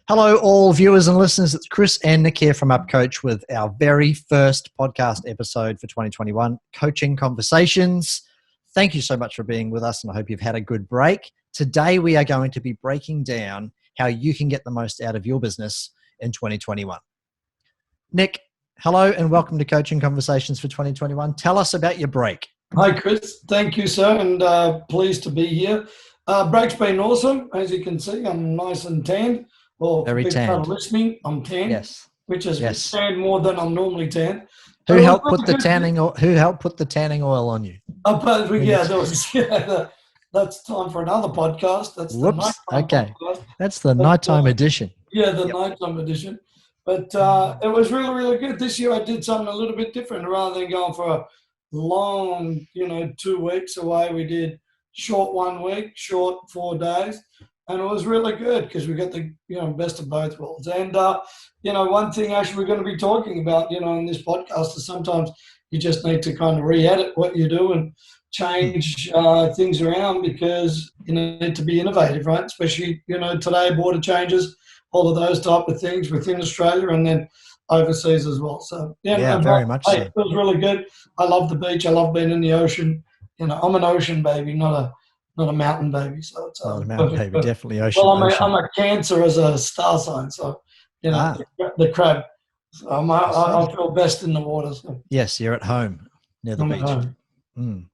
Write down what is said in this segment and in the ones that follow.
Hello, all viewers and listeners. It's Chris and Nick here from UpCoach with our very first podcast episode for 2021, Coaching Conversations. Thank you so much for being with us, and I hope you've had a good break. Today, we are going to be breaking down how you can get the most out of your business in 2021. Nick, hello and welcome to Coaching Conversations for 2021. Tell us about your break. Hi, Chris. Thank you, sir, and pleased to be here. Break's been awesome. As you can see, I'm nice and tanned. Or Very tanned. Listening, I'm tanned, Yes. which is Yes. tanned more than I'm normally tanned. Who helped put the tanning oil on you? That's time for another podcast. That's Whoops. Okay. Podcast. That's the nighttime edition. Yeah, the nighttime edition. But it was really, really good. This year I did something a little bit different. Rather than going for a long, 2 weeks away, we did short 1 week, short 4 days. And it was really good because we got the best of both worlds. And one thing actually we're going to be talking about in this podcast is sometimes you just need to kind of re-edit what you do and change things around because you need to be innovative, right? Especially today, border changes, all of those type of things within Australia and then overseas as well. So very much so. It was really good. I love the beach. I love being in the ocean. I'm an ocean baby, not a mountain baby. So it's not a mountain baby, definitely ocean. Well, I'm a Cancer as a star sign, so the crab. So I feel best in the water. So. Yes, you're at home near the beach.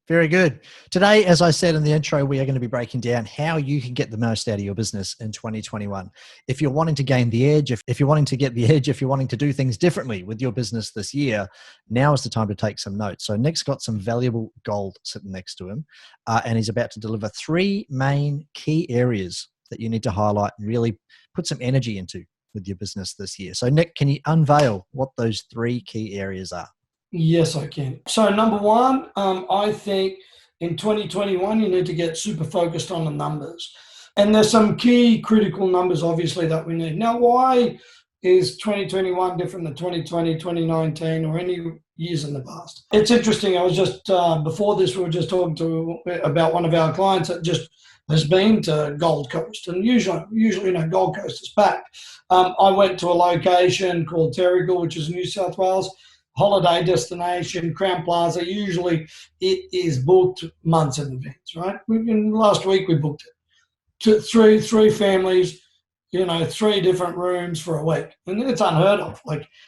Very good. Today, as I said in the intro, we are going to be breaking down how you can get the most out of your business in 2021. If you're wanting to gain the edge, if you're wanting to get the edge, if you're wanting to do things differently with your business this year, now is the time to take some notes. So Nick's got some valuable gold sitting next to him, and he's about to deliver 3 main key areas that you need to highlight and really put some energy into with your business this year. So Nick, can you unveil what those 3 key areas are? Yes, I can. So number one, I think in 2021, you need to get super focused on the numbers. And there's some key critical numbers, obviously, that we need. Now, why is 2021 different than 2020, 2019, or any years in the past? It's interesting. I was just, before this, we were just talking about one of our clients that just has been to Gold Coast. And usually Gold Coast is packed. I went to a location called Terrigal, which is New South Wales, holiday destination, Crown Plaza. Usually it is booked months in advance, right? Last week we booked it. Three families, 3 different rooms for a week. And it's unheard of.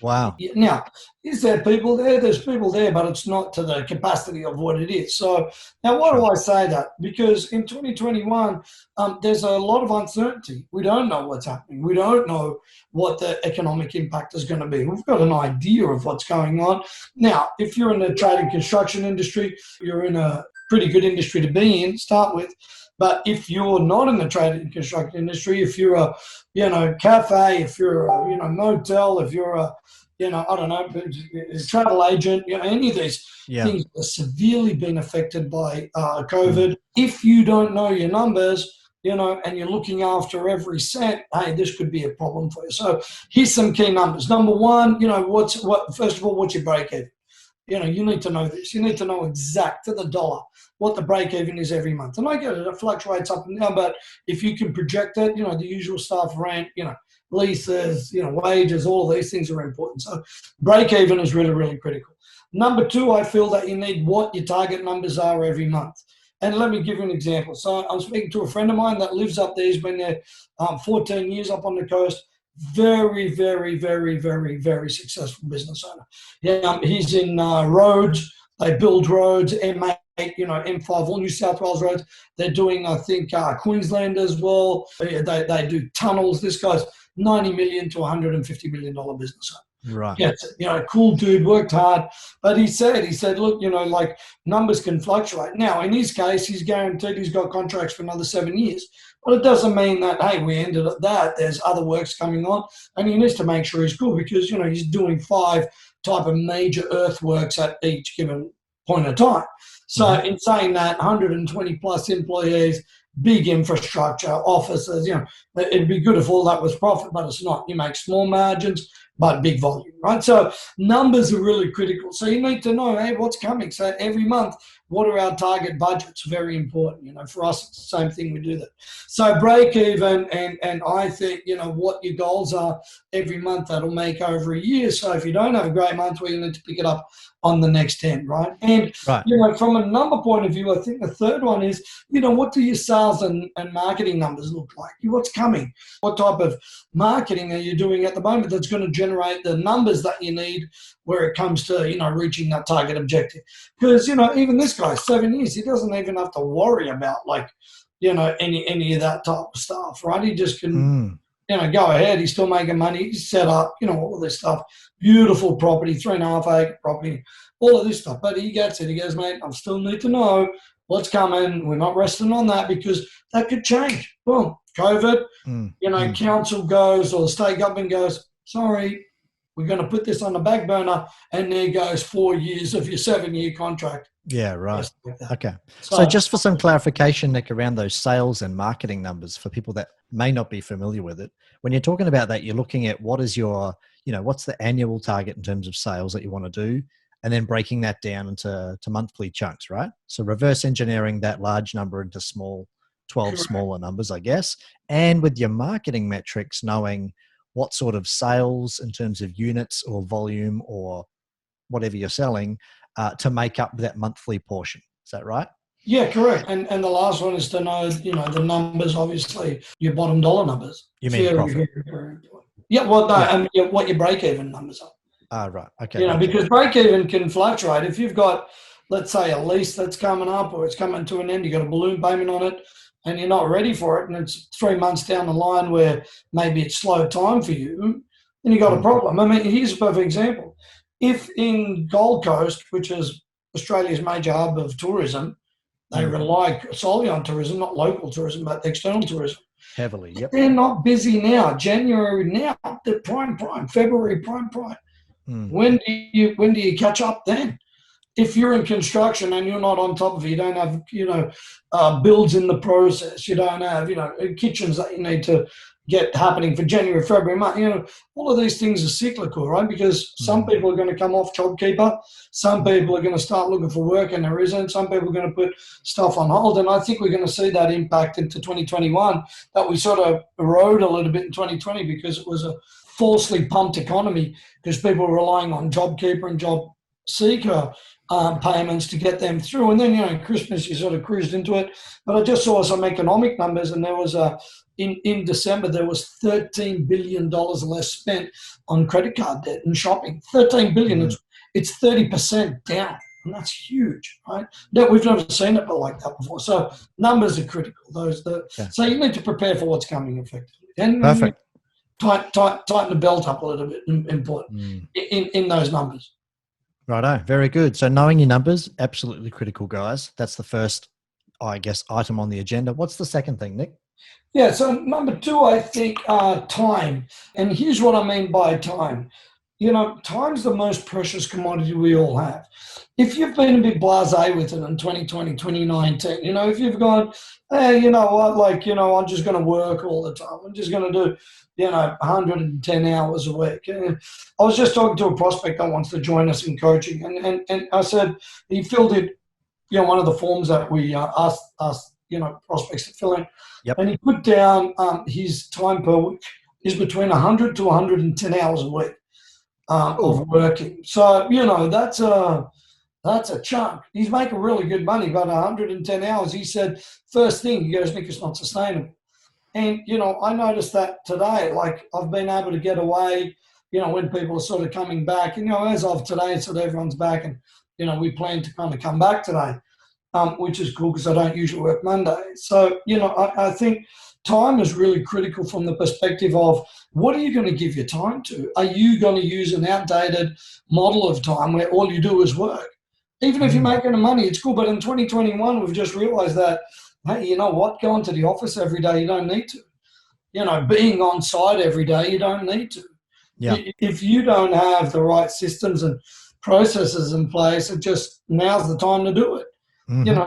Wow. Now, is there people there? There's people there, but it's not to the capacity of what it is. So now why do I say that? Because in 2021, there's a lot of uncertainty. We don't know what's happening. We don't know what the economic impact is going to be. We've got an idea of what's going on. Now, if you're in the trade and construction industry, you're in a pretty good industry to be in, start with. But if you're not in the trade and construction industry, if you're a, cafe, if you're a, motel, if you're a, a travel agent, any of these things are severely been affected by COVID. If you don't know your numbers, and you're looking after every cent, hey, this could be a problem for you. So here's some key numbers. Number one, first of all, what's your break even? You need to know this. You need to know exact to the dollar what the break even is every month. And I get it, it fluctuates up and down, but if you can project it, the usual stuff, rent, leases, wages, all of these things are important. So break even is really, really critical. Number 2, I feel that you need what your target numbers are every month. And let me give you an example. So I'm speaking to a friend of mine that lives up there. He's been there 14 years up on the coast. Very, very, very, very, very successful business owner. He's in roads. They build roads, M8, M5, all New South Wales roads. They're doing, I think, Queensland as well. They do tunnels. This guy's $90 million to $150 million business owner. Right. Yeah, cool dude, worked hard. But he said, look, numbers can fluctuate. Now, in his case, he's guaranteed he's got contracts for another 7 years. But it doesn't mean that, hey, we ended at that. There's other works coming on. And he needs to make sure he's good because, he's doing 5 type of major earthworks at each given point of time. So in saying that, 120 plus employees, big infrastructure, offices, it'd be good if all that was profit, but it's not. You make small margins, but big volume, right? So numbers are really critical. So you need to know, hey, what's coming? So every month, what are our target budgets? Very important. For us, it's the same thing. We do that. So break even, and I think, what your goals are every month, that'll make over a year. So if you don't have a great month, well, you need to pick it up on the next 10, right? And, right. from a number point of view, I think the third one is, what do your sales and marketing numbers look like? What's coming? What type of marketing are you doing at the moment that's going to generate the numbers that you need where it comes to, reaching that target objective? Because, even this guy, 7 years, he doesn't even have to worry about any of that type of stuff, right? He just can, go ahead. He's still making money. He's set up, all of this stuff. Beautiful property, 3.5 acre property, all of this stuff. But he gets it. He goes, mate, I still need to know what's coming. We're not resting on that because that could change. Well, COVID, council goes or the state government goes, sorry, we're going to put this on the back burner, and there goes 4 years of your 7-year contract. Yeah, right. Okay. So just for some clarification, Nick, around those sales and marketing numbers for people that may not be familiar with it, when you're talking about that, you're looking at what is your, what's the annual target in terms of sales that you want to do, and then breaking that down into monthly chunks, right? So reverse engineering that large number into 12 smaller numbers, I guess. And with your marketing metrics, knowing what sort of sales in terms of units or volume or whatever you're selling to make up that monthly portion. Is that right? Yeah, correct. And the last one is to know, the numbers, obviously, your bottom dollar numbers. You mean profit? Yeah, well, no, I mean, what your break-even numbers are. Right. Okay. Because break-even can fluctuate. If you've got, let's say, a lease that's coming up or it's coming to an end, you've got a balloon payment on it, and you're not ready for it, and it's 3 months down the line where maybe it's slow time for you, then you got a problem. I mean, here's a perfect example. If in Gold Coast, which is Australia's major hub of tourism, they rely solely on tourism, not local tourism, but external tourism. Heavily, yep. They're not busy now. January now, they're prime. February, prime. When do you catch up then? If you're in construction and you're not on top of it, you don't have, builds in the process, you don't have, kitchens that you need to get happening for January, February, March, all of these things are cyclical, right? Because some people are going to come off JobKeeper, some people are going to start looking for work and there isn't, some people are going to put stuff on hold, and I think we're going to see that impact into 2021 that we sort of erode a little bit in 2020 because it was a falsely pumped economy because people were relying on JobKeeper and Job Seeker payments to get them through. And then, Christmas, you sort of cruised into it. But I just saw some economic numbers, and there was in December, there was $13 billion less spent on credit card debt and shopping. $13 billion, it's 30% down. And that's huge, right? No, we've never seen it like that before. So numbers are critical. So you need to prepare for what's coming effectively. And perfect. Tighten the belt up a little bit, important in those numbers. Righto, very good. So knowing your numbers, absolutely critical, guys. That's the first, I guess, item on the agenda. What's the second thing, Nick? Yeah, so number 2, I think, time. And here's what I mean by time. Time's the most precious commodity we all have. If you've been a bit blasé with it in 2020, 2019, if you've gone, hey, you know what, I'm just going to work all the time. I'm just going to do 110 hours a week. And I was just talking to a prospect that wants to join us in coaching, and I said he filled in, one of the forms that we asked prospects to fill in, and he put down his time per week is between 100 to 110 hours a week of working. So that's a chunk. He's making really good money, but 110 hours. He said first thing he goes, Nick, it's not sustainable. And, I noticed that today, I've been able to get away, when people are sort of coming back, as of today, sort of everyone's back and, we plan to kind of come back today, which is cool because I don't usually work Monday. So, I think time is really critical from the perspective of what are you going to give your time to? Are you going to use an outdated model of time where all you do is work? Even if you're making the money, it's cool. But in 2021, we've just realized that, hey, you know what? Going to the office every day, you don't need to. Being on site every day, you don't need to. Yeah. If you don't have the right systems and processes in place, it just now's the time to do it.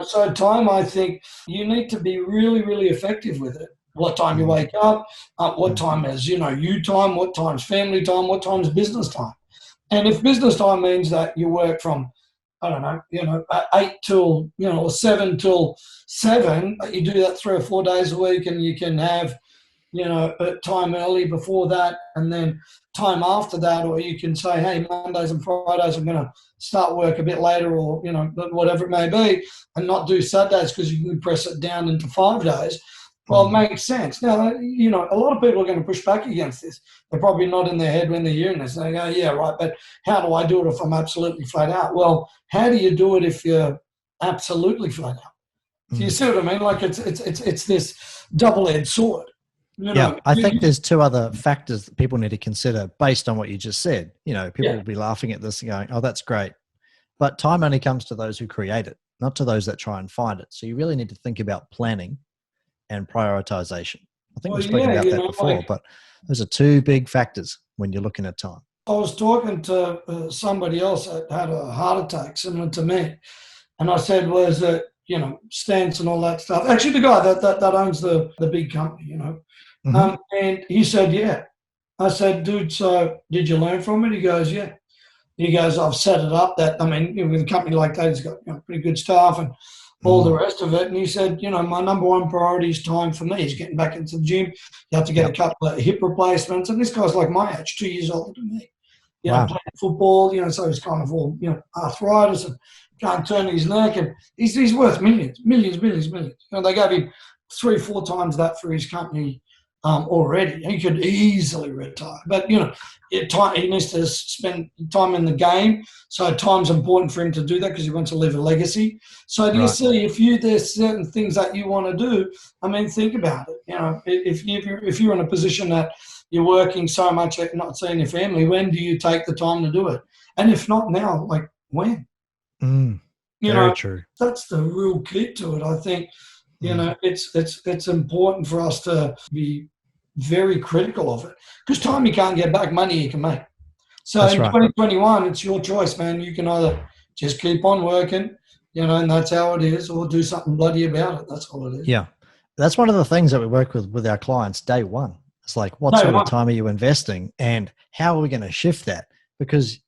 So time, I think you need to be really, really effective with it. what time you wake up, what time is, you time, what time's family time, what time's business time. And if business time means that you work from, I don't know, 8 till, or 7 till 7, you do that 3 or 4 days a week, and you can have, time early before that and then time after that, or you can say, hey, Mondays and Fridays I'm going to start work a bit later, or, whatever it may be, and not do Saturdays because you can press it down into 5 days. Well, it makes sense. Now, a lot of people are going to push back against this. They're probably nodding their head when they're hearing this. They go, yeah, right, but how do I do it if I'm absolutely flat out? Well, how do you do it if you're absolutely flat out? Do you see what I mean? Like it's this double-edged sword. I think there's 2 other factors that people need to consider based on what you just said. People will be laughing at this and going, oh, that's great. But time only comes to those who create it, not to those that try and find it. So you really need to think about planning and prioritization. I think we've spoken about that before, but those are 2 big factors when you're looking at time. I was talking to somebody else that had a heart attack similar to me, and I said, was it, stance and all that stuff. Actually, the guy that owns the big company, and he said, yeah. I said, dude, so did you learn from it? He goes, yeah. He goes, I've set it up that, with a company like that, he's got pretty good staff and all the rest of it. And he said, my number one priority is time for me. He's getting back into the gym. You have to get a couple of hip replacements. And this guy's like my age, 2 years older than me. Playing football, so he's kind of all, arthritis and can't turn his neck. And he's worth millions. They gave him 3-4 times that for his company already. He could easily retire. But, he needs to spend time in the game. So time's important for him to do that because he wants to leave a legacy. So do you see, there's certain things that you want to do, think about it. If you're in a position that you're working so much that you're not seeing your family, when do you take the time to do it? And if not now, like when? Very true. That's the real key to it. I think, it's important for us to be very critical of it, because time you can't get back, money you can make. So that's in 2021, it's your choice, man. You can either just keep on working, and that's how it is, or do something bloody about it. That's all it is. Yeah. That's one of the things that we work with our clients day one. It's like, what sort of time are you investing, and how are we going to shift that? Because,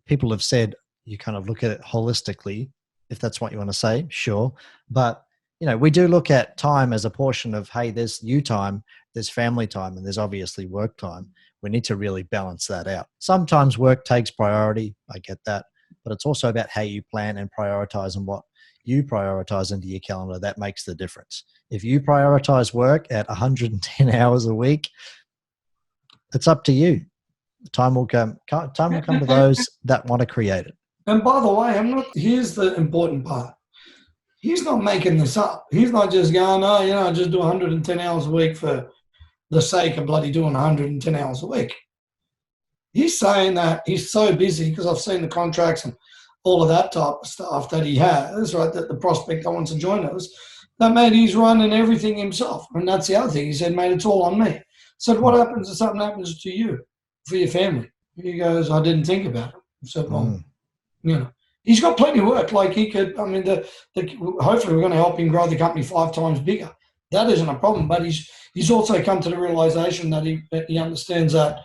people have said you kind of look at it holistically, if that's what you want to say, sure. But, we do look at time as a portion of, hey, there's you time, there's family time, and there's obviously work time. We need to really balance that out. Sometimes work takes priority. I get that. But it's also about how you plan and prioritize, and what you prioritize into your calendar. That makes the difference. If you prioritize work at 110 hours a week, it's up to you. Time will come to those that want to create it. And by the way, here's the important part. He's not making this up. He's not just going, just do 110 hours a week for the sake of bloody doing 110 hours a week. He's saying that he's so busy, because I've seen the contracts and all of that type of stuff that he has, right, that the prospect that wants to join us, that, mate, he's running everything himself. And that's the other thing. He said, mate, it's all on me. So what happens if something happens to you, for your family? He goes, I didn't think about it. I said, well, he's got plenty of work. Like he could, hopefully we're going to help him grow the company 5 times bigger. That isn't a problem. But he's also come to the realization that he understands that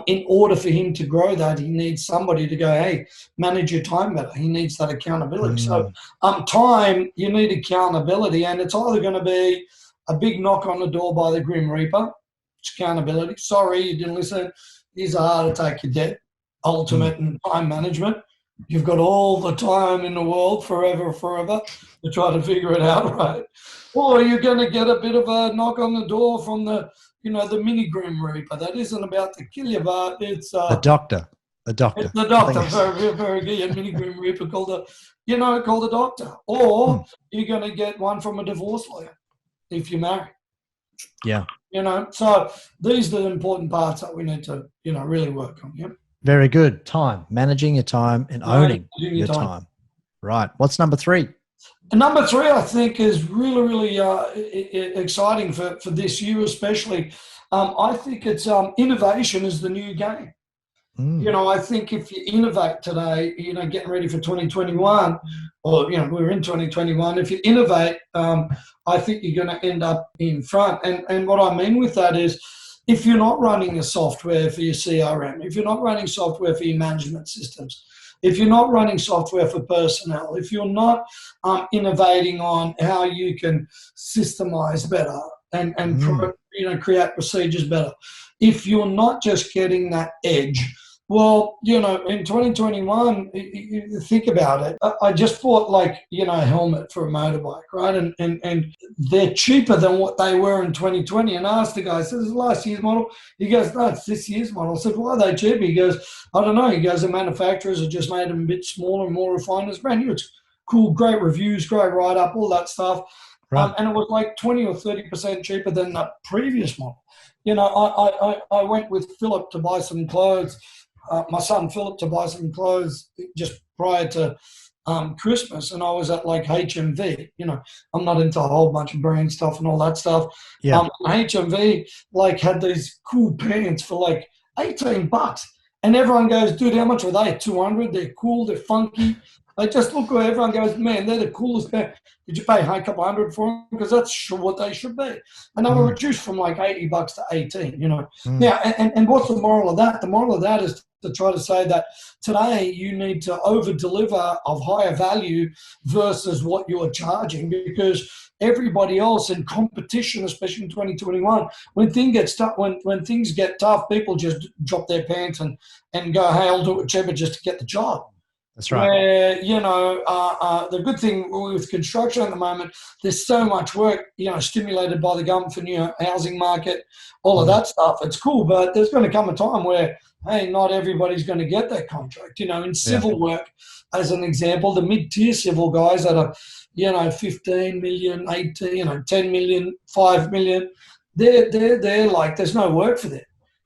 in order for him to grow that, he needs somebody to go, hey, manage your time better. He needs that accountability. So time, you need accountability, and it's either going to be a big knock on the door by the Grim Reaper, it's accountability. Sorry, you didn't listen. Here's a heart attack, you're dead. Ultimate and time management. You've got all the time in the world, forever, to try to figure it out, right? Or you're going to get a bit of a knock on the door from the mini Grim Reaper. That isn't about to kill you, but it's the doctor. The doctor. It's the doctor. Very, very good. A mini Grim Reaper called the doctor. Or you're going to get one from a divorce lawyer if you're married. Yeah. So these are the important parts that we need to, really work on. Yeah. Very good. Time. Managing your time and owning your time. Right. What's number 3? And number 3, I think, is really, really exciting for this year especially. I think it's innovation is the new game. You know, I think if you innovate today, you know, getting ready for 2021, or, you know, we're in 2021, if you innovate, I think you're going to end up in front. And what I mean with that is, if you're not running a software for your CRM, if you're not running software for your management systems, if you're not running software for personnel, if you're not innovating on how you can systemize better and you know, create procedures better, if you're not just getting that edge, well, you know, in 2021, you think about it. I just bought, like, you know, a helmet for a motorbike, right? And they're cheaper than what they were in 2020. And I asked the guy, I said, "Is it last year's model?" He goes, "No, it's this year's model." I said, "Why are they cheaper?" He goes, "I don't know." He goes, "The manufacturers have just made them a bit smaller and more refined. It's brand new. It's cool, great reviews, great write-up, all that stuff." Right. And it was like 20 or 30% cheaper than the previous model. You know, I went with Philip to buy some clothes. My son Philip to buy some clothes just prior to Christmas, and I was at like HMV. You know, I'm not into a whole bunch of brand stuff and all that stuff. Yeah. HMV like had these cool pants for like $18, and everyone goes, "Dude, how much are they? 200? They're cool, they're funky." I just look where everyone goes, "Man, they're the coolest pants. Did you pay a couple hundred for them? Because that's what they should be." And they were reduced from like $80 to 18. You know. Now, and what's the moral of that? The moral of that is to try to say that today you need to over deliver of higher value versus what you're charging, because everybody else in competition, especially in 2021, when things get tough, when things get tough, people just drop their pants and go, "Hey, I'll do it cheaper just to get the job." That's right. Where, you know, the good thing with construction at the moment, there's so much work, you know, stimulated by the government for new housing market, all of that stuff. It's cool, but there's going to come a time where, hey, not everybody's going to get that contract. You know, in civil work, as an example, the mid-tier civil guys that are, you know, 15 million, 18, you know, 10 million, 5 million, they're like, there's no work for them.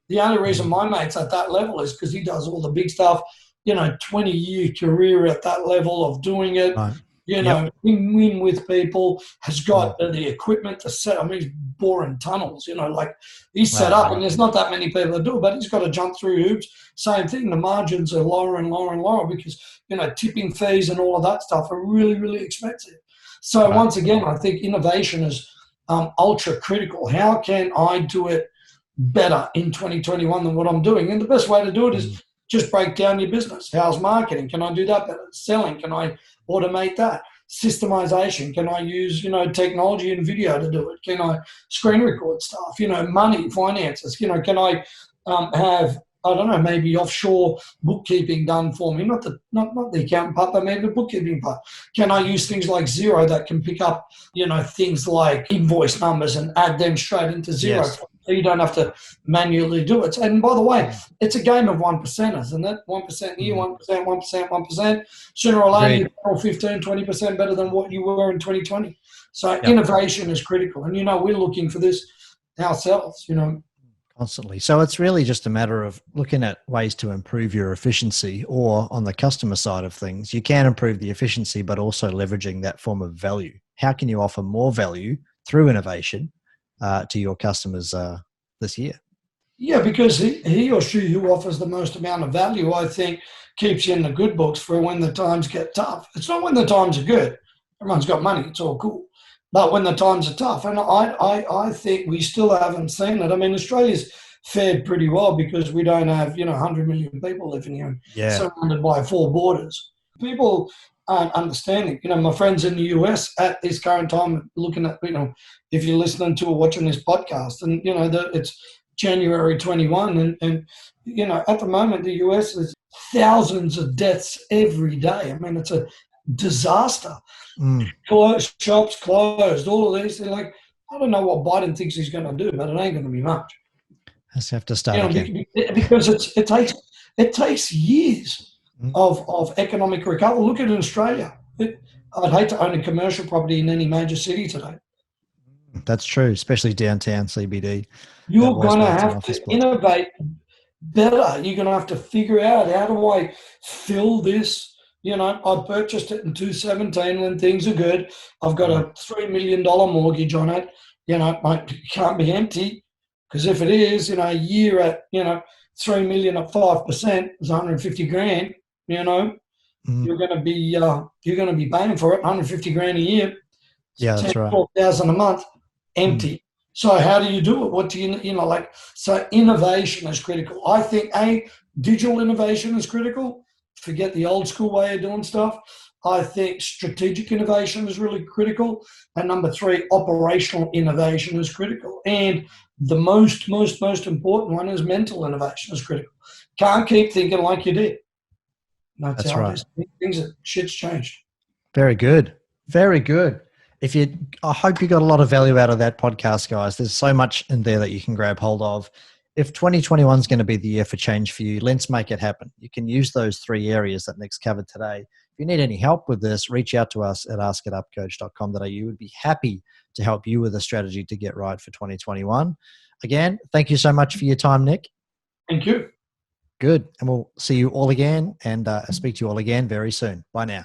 The only reason my mate's at that level is because he does all the big stuff. You know, 20-year career at that level of doing it, you know, win with people, has got the equipment to set. I mean, he's boring tunnels, you know, like he's set up, and there's not that many people that do it, but he's got to jump through hoops. Same thing, the margins are lower and lower and lower because, you know, tipping fees and all of that stuff are really, really expensive. So once again, I think innovation is ultra critical. How can I do it better in 2021 than what I'm doing? And the best way to do it is just break down your business. How's marketing? Can I do that better? Selling? Can I automate that? Systemization? Can I use, you know, technology and video to do it? Can I screen record stuff? You know, money, finances. You know, can I have, I don't know, maybe offshore bookkeeping done for me? Not the accountant part, but maybe the bookkeeping part. Can I use things like Xero that can pick up, you know, things like invoice numbers and add them straight into Xero? So you don't have to manually do it. And by the way, it's a game of 1%, isn't it? 1% here, 1%, 1%, 1%. Sooner or later, you're 15, 20% better than what you were in 2020. So innovation is critical. And, you know, we're looking for this ourselves, you know. Constantly. So it's really just a matter of looking at ways to improve your efficiency, or on the customer side of things, you can improve the efficiency, but also leveraging that form of value. How can you offer more value through innovation to your customers this year? Yeah, because he or she who offers the most amount of value, I think, keeps you in the good books for when the times get tough. It's not when the times are good. Everyone's got money. It's all cool. But when the times are tough, and I think we still haven't seen it. I mean, Australia's fared pretty well because we don't have, you know, 100 million people living here, surrounded by 4 borders. People aren't understanding. You know, my friends in the US at this current time, looking at, you know, if you're listening to or watching this podcast, and, you know, it's January 21, and, you know, at the moment, the US is thousands of deaths every day. I mean, it's a disaster. Shops closed, all of these. They're like, I don't know what Biden thinks he's going to do, but it ain't going to be much. Let's have to start again. Because it takes years of economic recovery. Look at Australia. I'd hate to own a commercial property in any major city today. That's true, especially downtown CBD. You're going to have to innovate better. You're going to have to figure out, how do I fill this? You know, I purchased it in 2017 when things are good. I've got a $3 million mortgage on it. You know, it can't be empty, because if it is, you know, a year at, you know, 3 million at 5% is 150 grand. You're going to be paying for it 150 grand a year. Yeah, 10, that's right. 12,000 a month empty. So how do you do it? What do so innovation is critical. I think digital innovation is critical. Forget the old school way of doing stuff. I think strategic innovation is really critical. And number 3, operational innovation is critical. And the most important one is mental innovation is critical. Can't keep thinking like you did. That's how right. Shit's changed. Very good. Very good. I hope you got a lot of value out of that podcast, guys. There's so much in there that you can grab hold of. If 2021 is going to be the year for change for you, let's make it happen. You can use those 3 areas that Nick's covered today. If you need any help with this, reach out to us at askitupcoach.com.au. We'd be happy to help you with a strategy to get right for 2021. Again, thank you so much for your time, Nick. Thank you. Good. And we'll see you all again and speak to you all again very soon. Bye now.